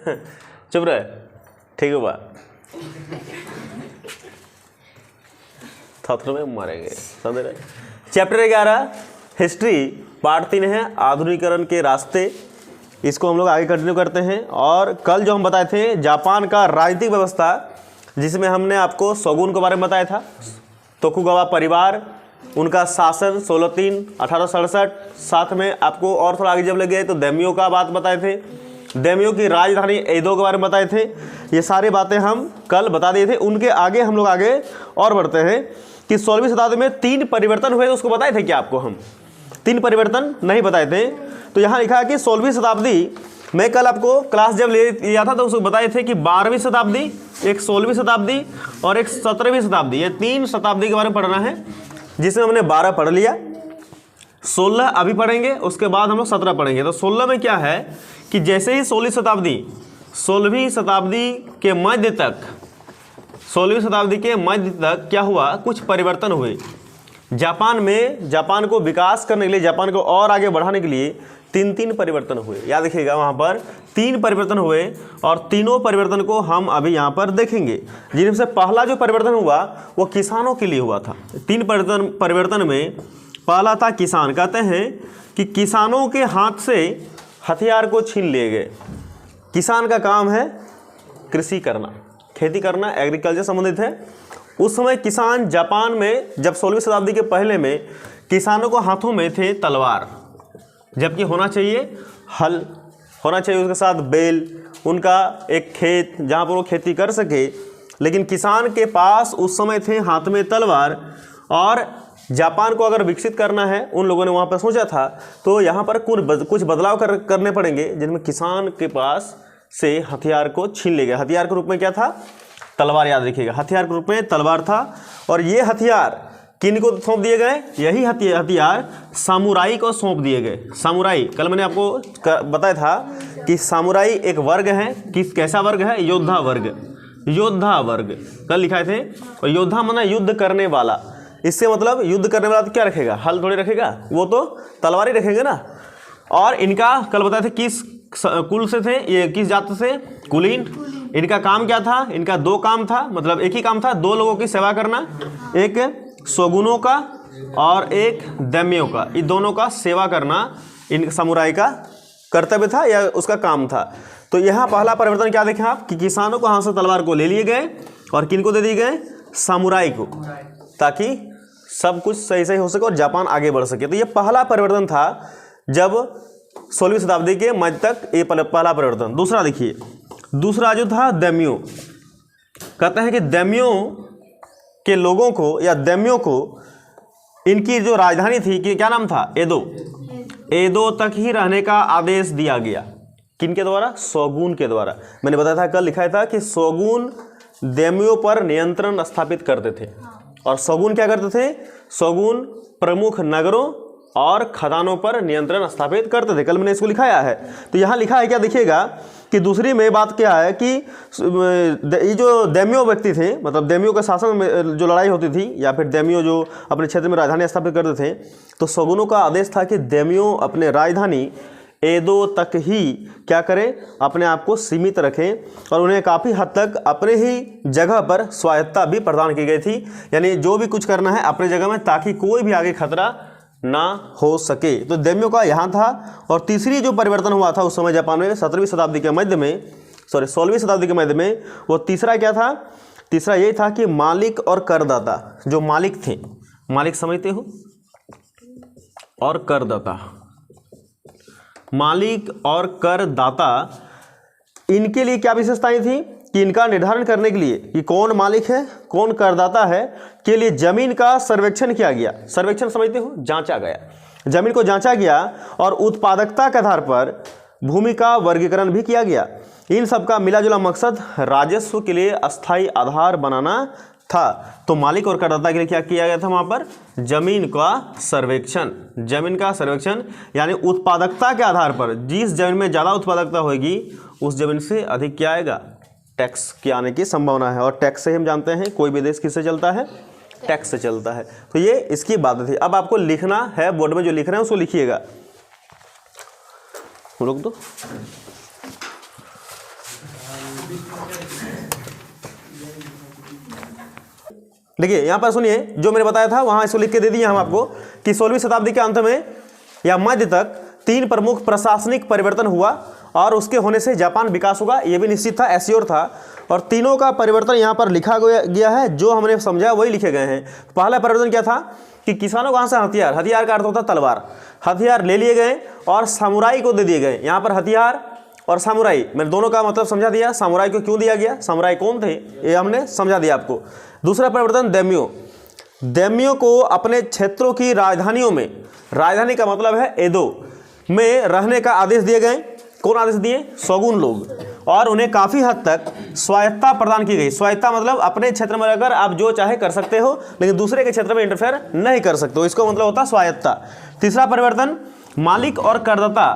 चुप रहे, ठीक है बा, थोथर में मारेंगे, समझ रहे। चैप्टर 11 हिस्ट्री पार्ट 3 है आधुनिकीकरण के रास्ते, इसको हम लोग आगे कंटिन्यू करते हैं। और कल जो हम बताए थे जापान का राजनीतिक व्यवस्था, जिसमें हमने आपको शोगुन के बारे में बताया था, तोकुगावा परिवार, उनका शासन 16-3-1867, साथ में आपको और थोड़ा आगे जब ले गए तो दैम्यो का बात बताए थे, दैम्यो की राजधानी एदो के बारे में बताए थे। ये सारी बातें हम कल बता दिए थे। उनके आगे हम लोग आगे और बढ़ते हैं कि 16वीं शताब्दी में 3 परिवर्तन हुए, उसको बताए थे क्या आपको हम? 3 परिवर्तन नहीं बताए थे। तो यहाँ लिखा है कि 16वीं शताब्दी में, कल आपको क्लास जब ले लिया था तो उसको बताए थे कि 12वीं शताब्दी, एक 16वीं शताब्दी और एक 17वीं शताब्दी, ये 3 शताब्दी के बारे में पढ़ना है, जिसमें हमने 12 पढ़ लिया, 16 अभी पढ़ेंगे, उसके बाद हम लोग 17 पढ़ेंगे। तो 16 में क्या है कि जैसे ही 16वीं शताब्दी के मध्य तक, 16वीं शताब्दी के मध्य तक क्या हुआ, कुछ परिवर्तन हुए जापान में। जापान को विकास करने के लिए, जापान को और आगे बढ़ाने के लिए 3 परिवर्तन हुए। याद रखिएगा, वहाँ पर 3 परिवर्तन हुए और तीनों परिवर्तन को हम अभी यहाँ पर देखेंगे। जिनमें से पहला जो परिवर्तन हुआ वो किसानों के लिए हुआ था। 3 परिवर्तन में पहला था किसान। कहते हैं कि किसानों के हाथ से हथियार को छीन लिए गए। किसान का काम है कृषि करना, खेती करना, एग्रीकल्चर संबंधित है। उस समय किसान जापान में, जब 16वीं शताब्दी के पहले में, किसानों को हाथों में थे तलवार, जबकि होना चाहिए हल, होना चाहिए उसके साथ बैल, उनका एक खेत जहाँ पर वो खेती कर सके। लेकिन किसान के पास उस समय थे हाथ में तलवार। और जापान को अगर विकसित करना है, उन लोगों ने वहाँ पर सोचा था, तो यहाँ पर कुछ बदलाव करने पड़ेंगे, जिनमें किसान के पास से हथियार को छीन ले गया। हथियार के रूप में क्या था? तलवार। याद रखिएगा, हथियार के रूप में तलवार था। और ये हथियार किन को सौंप दिए गए? यही हथियार सामुराई को सौंप दिए गए। सामुराई, कल मैंने आपको बताया था कि सामुराई एक वर्ग है। कैसा वर्ग है? योद्धा वर्ग। योद्धा वर्ग कल लिखाए थे। और योद्धा माना युद्ध करने वाला। इससे मतलब युद्ध करने वाला तो क्या रखेगा? हल थोड़ी रखेगा, वो तो तलवार ही रखेंगे ना। और इनका कल बताए थे किस कुल से थे ये, किस जाति से? कुलीन। इनका काम क्या था? इनका 2 काम था, मतलब एक ही काम था, 2 लोगों की सेवा करना, एक शोगुनों का और एक दैम्यो का। इन दोनों का सेवा करना इन सामुराई का कर्तव्य था या उसका काम था। तो यहाँ पहला परिवर्तन क्या देखें आप कि किसानों को हाथ से तलवार को ले लिए गए और किन को दे दिए गए? सामुराई को, ताकि सब कुछ सही सही हो सके और जापान आगे बढ़ सके। तो ये पहला परिवर्तन था जब 16वीं शताब्दी के मध्य तक, ये पहला परिवर्तन। दूसरा देखिए, दूसरा जो था दैम्यो। कहते हैं कि दैम्यो के लोगों को या दैम्यो को, इनकी जो राजधानी थी कि क्या नाम था? एदो। एदो तक ही रहने का आदेश दिया गया। किनके द्वारा? शोगुन के द्वारा। मैंने बताया था, कल लिखा था कि शोगुन दैम्यो पर नियंत्रण स्थापित करते थे। और शोगुन क्या करते थे? शोगुन प्रमुख नगरों और खदानों पर नियंत्रण स्थापित करते थे। कल मैंने इसको लिखाया है। तो यहाँ लिखा है क्या देखिएगा कि दूसरी में बात क्या है कि ये जो दैम्यो व्यक्ति थे, मतलब दैम्यो के शासन में जो लड़ाई होती थी या फिर दैम्यो जो अपने क्षेत्र में राजधानी स्थापित करते थे, तो शोगुनों का आदेश था कि दैम्यो अपने राजधानी एदो तक ही क्या करें? अपने आप को सीमित रखें। और उन्हें काफ़ी हद तक अपने ही जगह पर स्वायत्तता भी प्रदान की गई थी। यानी जो भी कुछ करना है अपने जगह में, ताकि कोई भी आगे खतरा ना हो सके। तो दैम्यो का यहाँ था। और तीसरी जो परिवर्तन हुआ था उस समय जापान में 17वीं शताब्दी के मध्य में, 16वीं शताब्दी के मध्य में, वो तीसरा क्या था? तीसरा यही था कि मालिक और करदाता, जो मालिक थे, मालिक समझते हो, और करदाता, मालिक और करदाता, इनके लिए क्या विशेषताएं थी कि इनका निर्धारण करने के लिए कि कौन मालिक है, कौन करदाता है, के लिए जमीन का सर्वेक्षण किया गया। सर्वेक्षण समझते हो? जांचा गया। जमीन को जांचा गया और उत्पादकता के आधार पर भूमि का वर्गीकरण भी किया गया। इन सब का मिलाजुला मकसद राजस्व के लिए अस्थायी आधार बनाना था। तो मालिक और करदाता के लिए क्या किया गया था? वहाँ पर जमीन का सर्वेक्षण। जमीन का सर्वेक्षण यानी उत्पादकता के आधार पर, जिस जमीन में ज़्यादा उत्पादकता होगी उस जमीन से अधिक क्या आएगा? टैक्स के आने की संभावना है। और टैक्स से हम जानते हैं कोई भी देश किससे चलता है? टैक्स से चलता है। तो ये इसकी बात थी। अब आपको लिखना है, बोर्ड में जो लिख रहे हैं उसको लिखिएगा। रुक दो, देखिए यहाँ पर सुनिए, जो मैंने बताया था वहाँ इसको लिख के दे दिए हम आपको कि 16वीं शताब्दी के अंत में या मध्य तक 3 प्रमुख प्रशासनिक परिवर्तन हुआ और उसके होने से जापान विकास होगा। ये भी निश्चित था, एश्योर था। और तीनों का परिवर्तन यहाँ पर लिखा गया है, जो हमने समझा वही लिखे गए हैं। पहला परिवर्तन क्या था कि किसानों को यहाँ से हथियार, हथियार का अर्थ होता तलवार, हथियार ले लिए गए और सामुराई को दे दिए गए। यहाँ पर हथियार और सामुराई, मैंने दोनों का मतलब समझा दिया। सामुराई को क्यों दिया गया, सामुराई कौन थे, ये हमने समझा दिया आपको। दूसरा परिवर्तन दैम्यो, दैम्यो को अपने क्षेत्रों की राजधानियों में, राजधानी का मतलब है एदो में रहने का आदेश दिए गए। कौन आदेश दिए, शोगुन लोग, और उन्हें काफ़ी हद तक स्वायत्ता प्रदान की गई। स्वायत्ता मतलब अपने क्षेत्र में रहकर आप जो चाहे कर सकते हो, लेकिन दूसरे के क्षेत्र में इंटरफेयर नहीं कर सकते हो, इसको मतलब होता है स्वायत्ता। तीसरा परिवर्तन, मालिक और करदाता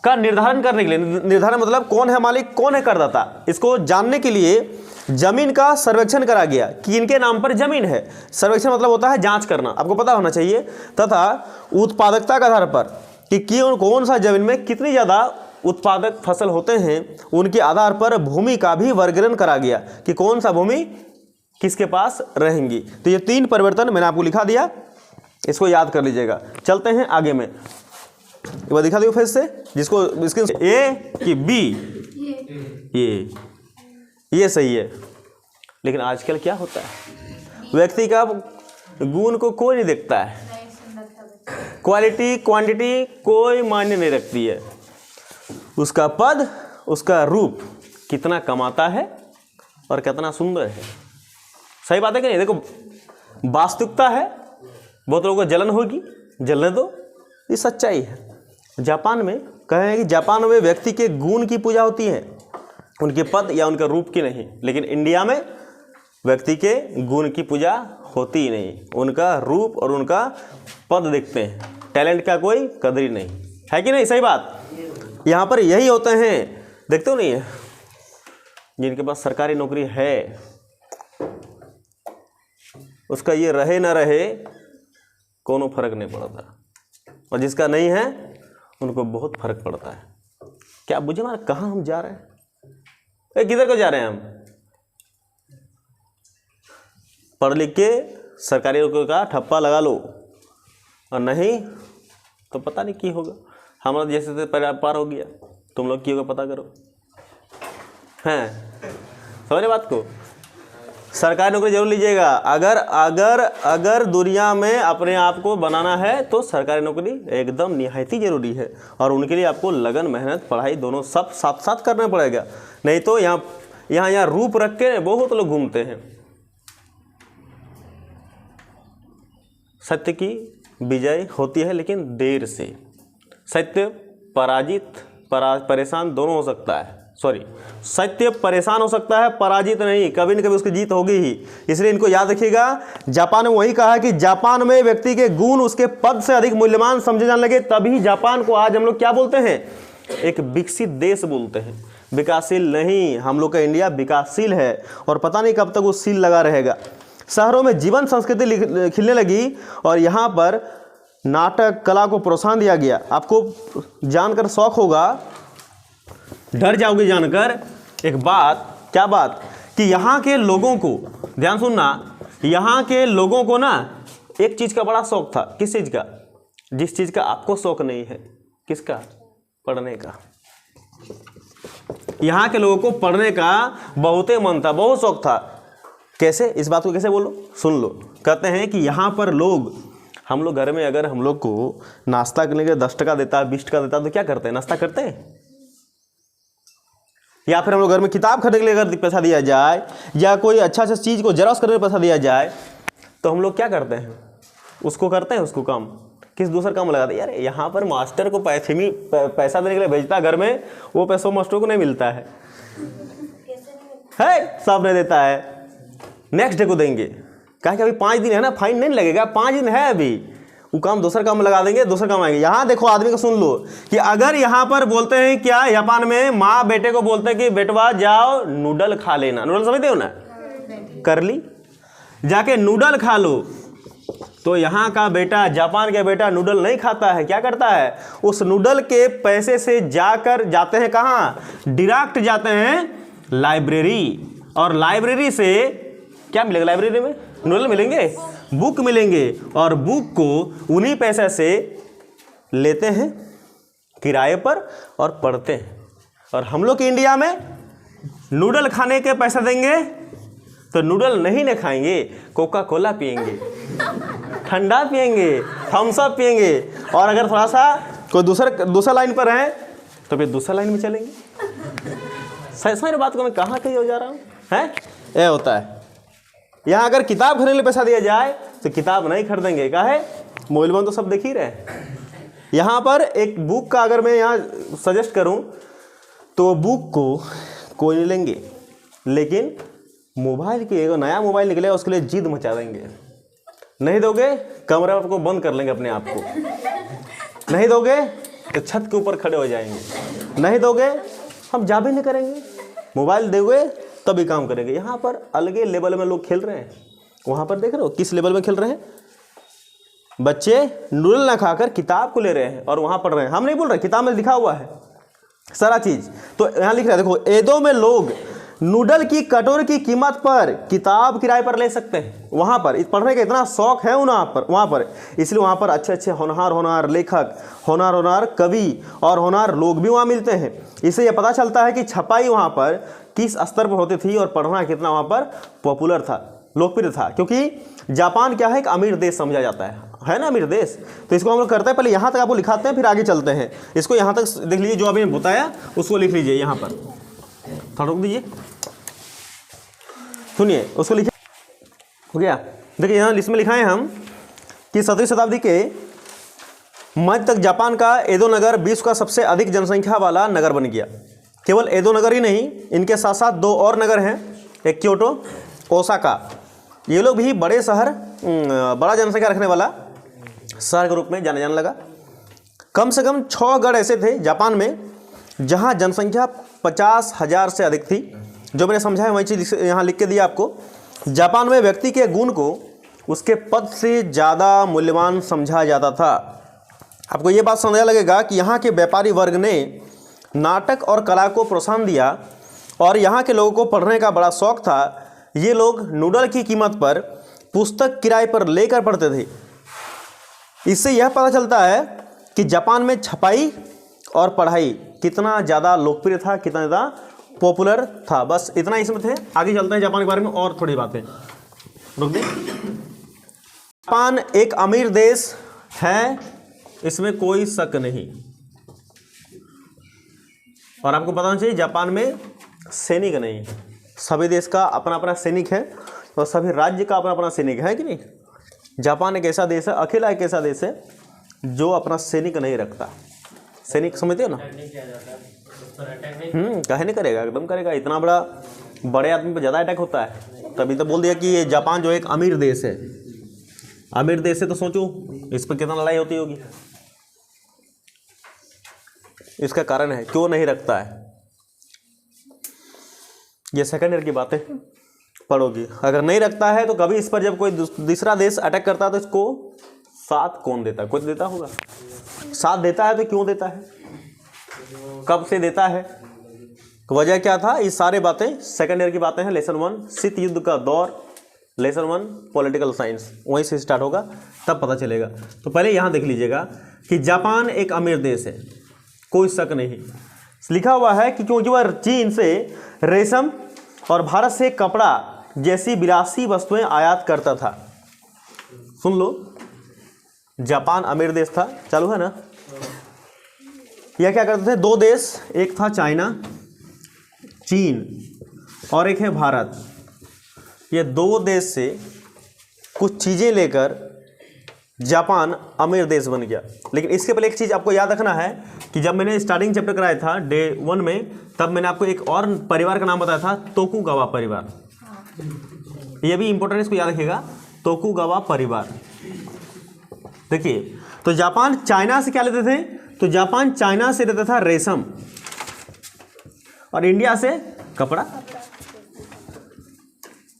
का निर्धारण करने के लिए, निर्धारण मतलब कौन है मालिक कौन है करदाता, इसको जानने के लिए जमीन का सर्वेक्षण करा गया कि इनके नाम पर जमीन है। सर्वेक्षण मतलब होता है जांच करना, आपको पता होना चाहिए। तथा उत्पादकता के आधार पर कि कौन सा जमीन में कितनी ज़्यादा उत्पादक फसल होते हैं, उनके आधार पर भूमि का भी वर्गीकरण करा गया कि कौन सा भूमि किसके पास रहेंगी। तो ये 3 परिवर्तन मैंने आपको लिखा दिया, इसको याद कर लीजिएगा। चलते हैं आगे में, एक बार दिखा दियो फिर से, जिसको स्क्रीन ए कि बी, ये सही है। लेकिन आजकल क्या होता है, व्यक्ति का गुण को कोई नहीं देखता है, क्वालिटी क्वांटिटी कोई मायने नहीं रखती है, उसका पद उसका रूप कितना कमाता है और कितना सुंदर है। सही बात है कि नहीं, देखो वास्तविकता है, बहुत लोगों को जलन होगी, जलने दो, ये सच्चाई है। जापान में कहें कि जापान में व्यक्ति के गुण की पूजा होती है, उनके पद या उनके रूप की नहीं। लेकिन इंडिया में व्यक्ति के गुण की पूजा होती ही नहीं, उनका रूप और उनका पद देखते हैं, टैलेंट का कोई कदर ही नहीं है कि नहीं। सही बात, यहाँ पर यही होते हैं, देखते हो नहीं है, जिनके पास सरकारी नौकरी है उसका ये रहे ना रहे कोनो फर्क नहीं पड़ता, और जिसका नहीं है उनको बहुत फर्क पड़ता है। क्या आप बुझे हमारा कहाँ हम जा रहे हैं, किधर को जा रहे हैं हम। पढ़ लिख के सरकारी नौकरी का ठप्पा लगा लो, और नहीं तो पता नहीं की होगा। हमारा जैसे पार हो गया, तुम लोग की होगा पता करो। हैं, समझ बात को। सरकारी नौकरी जरूर लीजिएगा, अगर दुनिया में अपने आप को बनाना है तो सरकारी नौकरी एकदम निहायती जरूरी है, और उनके लिए आपको लगन मेहनत पढ़ाई दोनों सब साथ साथ करना पड़ेगा। नहीं तो यहाँ रूप रख के बहुत लोग घूमते हैं। सत्य की विजय होती है लेकिन देर से। सत्य परेशान दोनों हो सकता है, सत्य परेशान हो सकता है, पराजित नहीं, कभी न कभी उसकी जीत होगी ही। इसलिए इनको याद रखिएगा। जापान में वही कहा कि जापान में व्यक्ति के गुण उसके पद से अधिक मूल्यवान समझे जाने लगे, तभी जापान को आज हम लोग क्या बोलते हैं, एक विकसित देश बोलते हैं, विकासशील नहीं। हम लोग का इंडिया विकासशील है और पता नहीं कब तक वो सील लगा रहेगा। शहरों में जीवन संस्कृति खिलने लगी और यहाँ पर नाटक कला को प्रोत्साहन दिया गया। आपको जानकर शौक होगा, डर जाओगे जानकर एक बात, क्या बात, कि यहाँ के लोगों को, ध्यान सुनना, यहाँ के लोगों को ना एक चीज़ का बड़ा शौक था। किस चीज़ का, जिस चीज़ का आपको शौक नहीं है। किसका, पढ़ने का। यहाँ के लोगों को पढ़ने का बहुत मन था, बहुत शौक था। कैसे, इस बात को कैसे बोलो, सुन लो। कहते हैं कि यहाँ पर लोग, हम लोग घर में अगर हम लोग को नाश्ता करने के 10 टका देता, 20 टका देता तो क्या करते हैं, नाश्ता करते हैं। या फिर हम लोग घर में किताब खरीदने के लिए अगर पैसा दिया जाए या कोई अच्छा चीज़ को जेरॉक्स करने में पैसा दिया जाए तो हम लोग क्या करते हैं, उसको करते हैं, उसको काम किस दूसरे काम लगाते हैं। यार यहाँ पर मास्टर को पैसा देने के लिए भेजता घर में, वो पैसा मास्टर को नहीं मिलता है, सब नहीं देता है, नेक्स्ट डे को देंगे। कहा कि अभी 5 दिन है ना, फाइन नहीं लगेगा, 5 दिन है अभी, वो काम दूसरा काम लगा देंगे, दूसरा काम आएंगे। यहाँ देखो आदमी को सुन लो कि अगर यहाँ पर बोलते हैं क्या, जापान में माँ बेटे को बोलते हैं कि बेटवा जाओ नूडल खा लेना, नूडल समझते हो ना, कर ली, जाके नूडल खा लो, तो यहाँ का बेटा, जापान का बेटा नूडल नहीं खाता है, क्या करता है, उस नूडल के पैसे से जाते हैं कहाँ, डायरेक्ट जाते हैं लाइब्रेरी, और लाइब्रेरी से क्या मिलेगा? लाइब्रेरी में नूडल मिलेंगे, बुक मिलेंगे, और बुक को उन्हीं पैसे से लेते हैं किराए पर और पढ़ते हैं। और हम लोग के इंडिया में नूडल खाने के पैसे देंगे तो नूडल नहीं न खाएंगे, कोका कोला पिएंगे, ठंडा पिएंगे, थम्स अप पिएंगे, और अगर थोड़ा सा कोई दूसरा लाइन पर है तो फिर दूसरा लाइन में चलेंगे। सही बात को मैं कहाँ कहीं हो जा रहा हूँ, है ये होता है। यहाँ अगर किताब खरीदने के लिए पैसा दिया जाए तो किताब नहीं खरीदेंगे, काहे? मोबाइल में तो सब देख ही रहे। यहाँ पर एक बुक का अगर मैं यहाँ सजेस्ट करूँ तो बुक को कोई नहीं लेंगे, लेकिन मोबाइल के एक नया मोबाइल निकलेगा उसके लिए जिद मचा देंगे। नहीं दोगे कमरे आपको बंद कर लेंगे अपने आप को, नहीं दोगे तो छत के ऊपर खड़े हो जाएंगे, नहीं दोगे हम जा भी नहीं करेंगे, मोबाइल दोगे तभी काम करेंगे। यहाँ पर अलगे लेवल में लोग खेल रहे हैं, वहाँ पर देख रहे हो किस लेवल में खेल रहे हैं। बच्चे नूडल ना खाकर किताब को ले रहे हैं और वहाँ पढ़ रहे हैं। हम नहीं बोल रहे, किताब में लिखा हुआ है सारा चीज़। तो यहाँ लिख रहा है, देखो, एदो में लोग नूडल की कटोरी की कीमत पर किताब किराए पर ले सकते हैं। वहाँ पर पढ़ने का इतना शौक है वहाँ पर इसलिए वहाँ पर अच्छे अच्छे होनहार लेखक, होनहार कवि और होनहार लोग भी वहाँ मिलते हैं। इससे यह पता चलता है कि छपाई वहाँ पर किस स्तर पर होती थी और पढ़ना कितना वहाँ पर पॉपुलर था, लोकप्रिय था। क्योंकि जापान क्या है, एक अमीर देश समझा जाता है ना, अमीर देश। तो इसको हम लोग करते हैं, पहले यहाँ तक आपको लिखाते हैं, फिर आगे चलते हैं। इसको यहाँ तक देख लीजिए, जो अभी बताया उसको लिख लीजिए। यहाँ पर थोड़ा रुक दीजिए, सुनिए, उसको लिखिए। हो गया? देखिए यहाँ लिस्ट में लिखा है हम कि 17वीं शताब्दी के मध्य तक जापान का एदो नगर विश्व का सबसे अधिक जनसंख्या वाला नगर बन गया। केवल एदो नगर ही नहीं, इनके साथ साथ दो और नगर हैं, एक क्योटो, ओसाका। ये लोग भी बड़े शहर, बड़ा जनसंख्या रखने वाला शहर के रूप में जाने लगा। कम से कम 6 गढ़ ऐसे थे जापान में जहाँ जनसंख्या 50,000 से अधिक थी। जो मैंने समझा है वही चीज़ यहाँ लिख के दिया आपको। जापान में व्यक्ति के गुण को उसके पद से ज़्यादा मूल्यवान समझा जाता था। आपको ये बात समझा लगेगा कि यहाँ के व्यापारी वर्ग ने नाटक और कला को प्रोत्साहन दिया और यहाँ के लोगों को पढ़ने का बड़ा शौक था। ये लोग नूडल की कीमत पर पुस्तक किराए पर लेकर पढ़ते थे। इससे यह पता चलता है कि जापान में छपाई और पढ़ाई कितना ज़्यादा लोकप्रिय था, कितना ज़्यादा पॉपुलर था। बस इतना इसमें थे। आगे चलते हैं जापान के बारे में और थोड़ी बातें। रुक दे। जापान एक अमीर देश है, इसमें कोई शक नहीं। और आपको पता होना चाहिए जापान में सैनिक नहीं, सभी देश का अपना अपना सैनिक है और सभी राज्य का अपना अपना सैनिक है कि नहीं। जापान एक ऐसा देश है, अकेला एक ऐसा देश है जो अपना सैनिक नहीं रखता। सैनिक समझते हो ना? काहे नहीं करेगा, एकदम करेगा। इतना बड़े आदमी पर ज़्यादा अटैक होता है। तभी तो बोल दिया कि ये जापान जो एक अमीर देश है। अमीर देश है तो सोचो इस पर कितना लड़ाई होती होगी। इसका कारण है क्यों नहीं रखता है। ये सेकंड ईयर की बातें पढ़ोगी। अगर नहीं रखता है तो कभी इस पर जब कोई दूसरा देश अटैक करता है तो इसको साथ कौन देता है? कोई देता होगा। साथ देता है तो क्यों देता है, कब से देता है, वजह क्या था? ये सारे बातें सेकंड ईयर की बातें हैं। लेसन 1 शीत युद्ध का दौर, लेसन 1 पॉलिटिकल साइंस, वहीं से स्टार्ट होगा, तब पता चलेगा। तो पहले यहाँ देख लीजिएगा कि जापान एक अमीर देश है, कोई शक नहीं। लिखा हुआ है कि क्योंकि वह चीन से रेशम और भारत से कपड़ा जैसी विलासी वस्तुएं आयात करता था। सुन लो, जापान अमीर देश था, चालू है ना। यह क्या करते थे? 2 देश, एक था चाइना, चीन, और एक है भारत। ये 2 देश से कुछ चीज़ें लेकर जापान अमीर देश बन गया। लेकिन इसके पहले एक चीज़ आपको याद रखना है कि जब मैंने स्टार्टिंग चैप्टर कराया था डे 1 में, तब मैंने आपको एक और परिवार का नाम बताया था, तोकुगावा परिवार। ये भी इंपॉर्टेंट, इसको याद रखिएगा, तोकुगावा परिवार। देखिए, तो जापान चाइना से क्या लेते थे? तो जापान चाइना से लेता था रेशम और इंडिया से कपड़ा।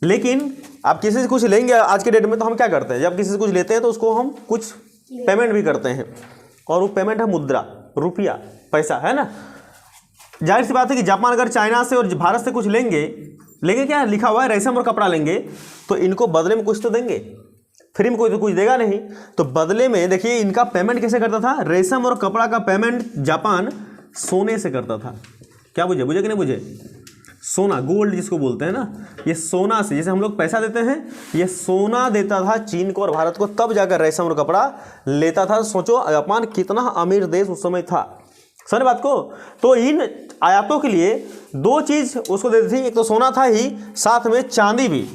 लेकिन आप किसी से कुछ लेंगे आज के डेट में तो हम क्या करते हैं? जब किसी से कुछ लेते हैं तो उसको हम कुछ पेमेंट भी करते हैं, और वो पेमेंट है मुद्रा, रुपया, पैसा, है ना। जाहिर सी बात है कि जापान अगर चाइना से और भारत से कुछ लेंगे क्या लिखा हुआ है रेशम और कपड़ा लेंगे, तो इनको बदले में कुछ तो देंगे, फ्री में कोई तो कुछ देगा नहीं। तो बदले में देखिए इनका पेमेंट कैसे करता था, रेशम और कपड़ा का पेमेंट जापान सोने से करता था। क्या बुझे कि नहीं बुझे? सोना, गोल्ड जिसको बोलते हैं ना, ये सोना से, जैसे हम लोग पैसा देते हैं, ये सोना देता था चीन को और भारत को, तब जाकर रेशम और कपड़ा लेता था। सोचो जापान कितना अमीर देश उस समय था, समझ बात को। तो इन आयातों के लिए दो चीज उसको देती थी, एक तो सोना था ही, साथ में चांदी भी।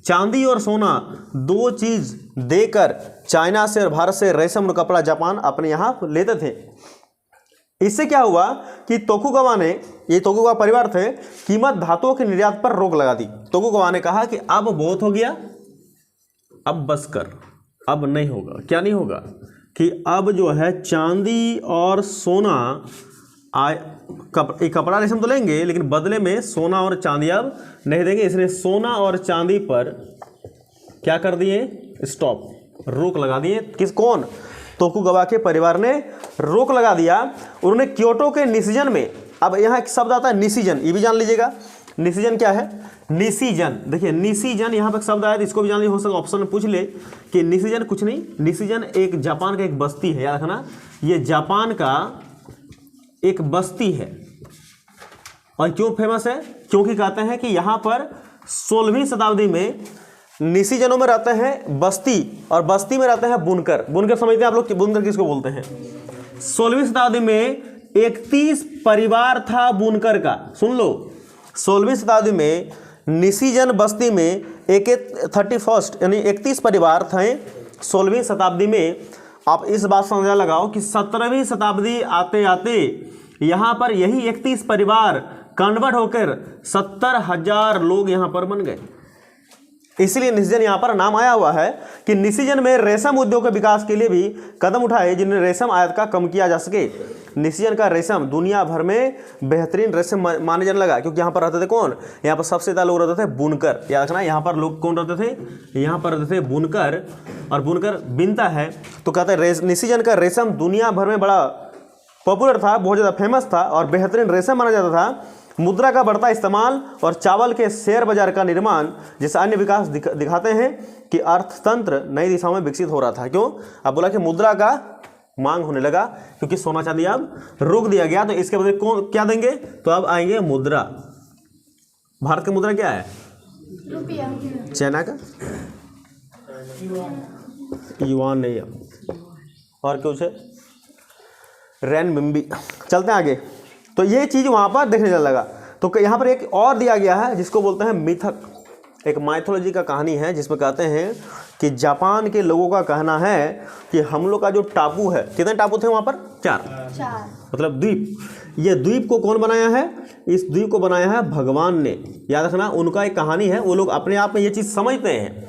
चांदी और सोना दो चीज देकर चाइना से और भारत से रेशम और कपड़ा जापान अपने यहां लेते थे। इससे क्या हुआ कि तोकुगावा ने, ये तोकुगावा परिवार थे, कीमत धातुओं के निर्यात पर रोक लगा दी। तोकुगावा ने कहा कि अब बहुत हो गया, अब बस कर, अब नहीं होगा। क्या नहीं होगा कि अब जो है चांदी और सोना कपड़ा रेशम तो लेंगे, लेकिन बदले में सोना और चांदी अब नहीं देंगे। इसने सोना और चांदी पर क्या कर दिए, स्टॉप, रोक लगा दिए। कौन? तोकुगावा के परिवार ने रोक लगा दिया। उन्होंने क्योटो के निषिजन में, अब यहाँ एक शब्द आता है निषिजन, ये भी जान लीजिएगा। निषिजन क्या है? निषिजन, देखिए निषिजन यहाँ पर शब्द आया, तो इसको भी जान लीजिए, हो सकता ऑप्शन में पूछ ले कि निषिजन कुछ नहीं, निषिजन एक जापान का एक बस्ती है, याद रखना, ये जापान का एक बस्ती है। और क्यों फेमस है? क्योंकि कहते हैं कि यहाँ पर 16वीं शताब्दी में निषिजनों में रहते हैं बस्ती, और बस्ती में रहते हैं बुनकर। बुनकर समझते हैं आप लोग कि बुनकर किसको बोलते हैं? 16वीं शताब्दी में 31 परिवार था बुनकर का। सुन लो, 16वीं शताब्दी में निषिजन बस्ती में 31 यानी 31 परिवार थे 16वीं शताब्दी में। आप इस बात से अंदाजा लगाओ कि 17वीं शताब्दी आते आते यहाँ पर यही 31 परिवार कन्वर्ट होकर 70,000 लोग यहाँ पर बन गए। इसलिए निषिजन यहाँ पर नाम आया हुआ है कि निषिजन में रेशम उद्योग के विकास के लिए भी कदम उठाए जिनमें रेशम आयात का कम किया जा सके। निषिजन का रेशम दुनिया भर में बेहतरीन रेशम माने जाने लगा, क्योंकि यहाँ पर रहते थे कौन? यहाँ पर सबसे ज़्यादा लोग रहते थे बुनकर। याद रखना, यहाँ पर लोग कौन रहते थे? यहाँ पर रहते थे बुनकर, और बुनकर बिनता है। तो कहते हैं निषिजन का रेशम दुनिया भर में बड़ा पॉपुलर था, बहुत ज़्यादा फेमस था और बेहतरीन रेशम माना जाता था। मुद्रा का बढ़ता इस्तेमाल और चावल के शेयर बाजार का निर्माण जैसे अन्य विकास दिखाते हैं कि अर्थतंत्र नई दिशाओं में विकसित हो रहा था। क्यों? अब बोला कि मुद्रा का मांग होने लगा, क्योंकि सोना चांदी अब रोक दिया गया, तो इसके बदले कौन क्या देंगे? तो अब आएंगे मुद्रा। भारत की मुद्रा क्या है? रुपया। चाइना का युआन नहीं है, और कुछ है रेनमिंबी। चलते हैं आगे। तो ये चीज़ वहाँ पर देखने चल लगा। तो यहाँ पर एक और दिया गया है जिसको बोलते हैं मिथक, एक माइथोलॉजी का कहानी है, जिसमें कहते हैं कि जापान के लोगों का कहना है कि हम लोग का जो टापू है, कितने टापू थे वहाँ पर? 4, मतलब द्वीप। ये द्वीप को कौन बनाया है? इस द्वीप को बनाया है भगवान ने। याद रखना, उनका एक कहानी है, वो लोग अपने आप में ये चीज़ समझते हैं।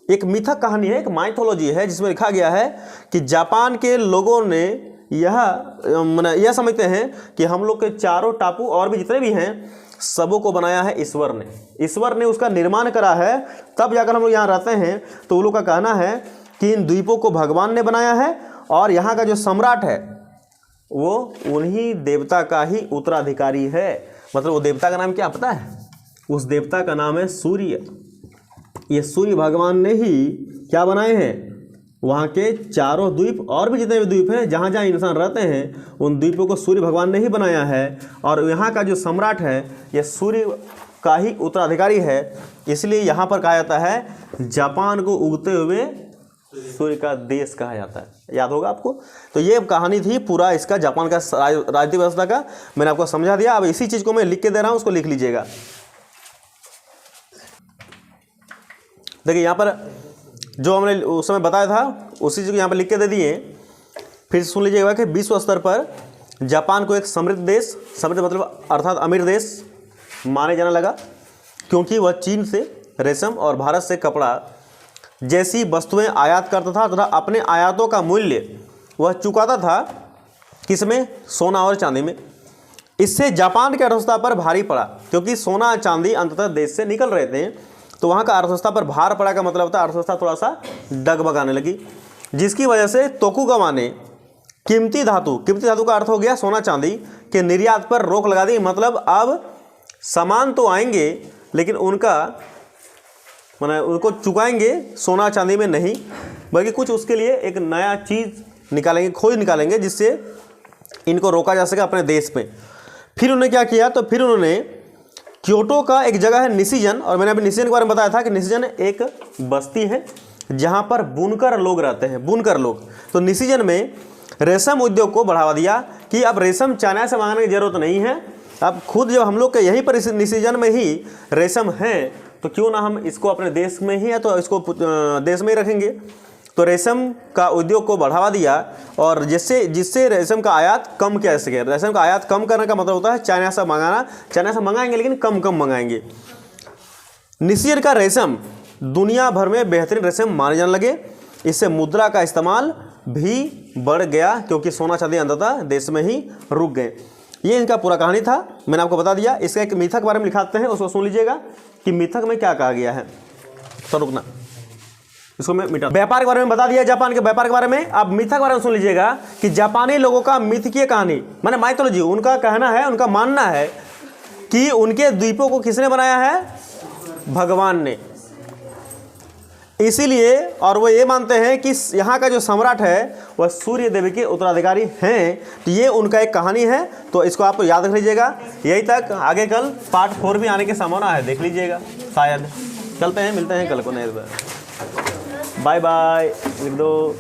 एक मिथक कहानी है, एक माइथोलॉजी है, जिसमें लिखा गया है कि जापान के लोगों ने यह समझते हैं कि हम लोग के चारों टापू और भी जितने भी हैं सबों को बनाया है ईश्वर ने। ईश्वर ने उसका निर्माण करा है, तब जाकर हम लोग यहाँ रहते हैं। तो उन लोग का कहना है कि इन द्वीपों को भगवान ने बनाया है, और यहाँ का जो सम्राट है वो उन्हीं देवता का ही उत्तराधिकारी है। मतलब वो देवता का नाम क्या पता है? उस देवता का नाम है सूर्य। ये सूर्य भगवान ने ही क्या बनाए हैं? वहाँ के चारों द्वीप और भी जितने भी द्वीप हैं, जहाँ जहाँ इंसान रहते हैं, उन द्वीपों को सूर्य भगवान ने ही बनाया है। और यहाँ का जो सम्राट है ये सूर्य का ही उत्तराधिकारी है। इसलिए यहाँ पर कहा जाता है जापान को उगते हुए सूर्य का देश कहा जाता है। याद होगा आपको। तो ये कहानी थी पूरा इसका जापान का राजनीतिक व्यवस्था का, मैंने आपको समझा दिया। अब इसी चीज़ को मैं लिख के दे रहा हूँ, उसको लिख लीजिएगा। देखिए यहाँ पर जो हमने उस समय बताया था उसी चीज़ को यहाँ पर लिख के दे दिए। फिर सुन लीजिएगा कि विश्व स्तर पर जापान को एक समृद्ध देश, समृद्ध मतलब अर्थात अमीर देश माने जाने लगा, क्योंकि वह चीन से रेशम और भारत से कपड़ा जैसी वस्तुएं आयात करता था तथा अपने आयातों का मूल्य वह चुकाता था किसमें? सोना और चांदी में। इससे जापान की अर्थव्यवस्था पर भारी पड़ा, क्योंकि सोना चांदी अंततः देश से निकल रहे थे, तो वहाँ का अर्थव्यवस्था पर भार पड़ा का मतलब था अर्थव्यवस्था थोड़ा सा डगमगाने लगी, जिसकी वजह से तोकुगावा ने कीमती धातु का अर्थ हो गया सोना चांदी के निर्यात पर रोक लगा दी। मतलब अब सामान तो आएंगे लेकिन उनको चुकाएंगे सोना चांदी में नहीं, बल्कि कुछ उसके लिए एक नया चीज़ निकालेंगे, खोज निकालेंगे जिससे इनको रोका जा सके अपने देश में। फिर उन्होंने क्या किया, तो फिर उन्होंने क्योटो का एक जगह है निशिजन, और मैंने अभी निशिजन के बारे में बताया था कि निशिजन एक बस्ती है जहाँ पर बुनकर लोग रहते हैं, बुनकर लोग। तो निशिजन में रेशम उद्योग को बढ़ावा दिया कि अब रेशम चाइना से मांगने की जरूरत नहीं है, अब खुद जब हम लोग के यहीं पर निशिजन में ही रेशम है तो क्यों ना हम इसको अपने देश में ही है तो इसको देश में ही रखेंगे। तो रेशम का उद्योग को बढ़ावा दिया और जिससे रेशम का आयात कम किया जा सके। रेशम का आयात कम करने का मतलब होता है चाइना से मंगाना, चाइना से मंगाएंगे लेकिन कम कम मंगाएंगे। निशिजन का रेशम दुनिया भर में बेहतरीन रेशम माने जाने लगे। इससे मुद्रा का इस्तेमाल भी बढ़ गया क्योंकि सोना चांदी अंततः देश में ही रुक गए। ये इनका पूरा कहानी था, मैंने आपको बता दिया। इसका एक मिथक के बारे में लिखाते हैं, उसको सुन लीजिएगा कि मिथक में क्या कहा गया है। तो रुकना, इसको मैं मिटा। व्यापार के बारे में बता दिया, जापान के व्यापार के बारे में। अब मिथक के बारे में सुन लीजिएगा कि जापानी लोगों का मिथकीय कहानी माने माइथोलॉजी, उनका कहना है, उनका मानना है कि उनके द्वीपों को किसने बनाया है, भगवान ने। इसीलिए और वो ये मानते हैं कि यहाँ का जो सम्राट है वह सूर्य देवी के उत्तराधिकारी हैं। तो ये उनका एक कहानी है, तो इसको आप याद रख लीजिएगा। यही तक, आगे कल पार्ट 4 भी आने की संभावना है, देख लीजिएगा शायद। चलते हैं, मिलते हैं कल को नए। बाय बाय, लिख दो।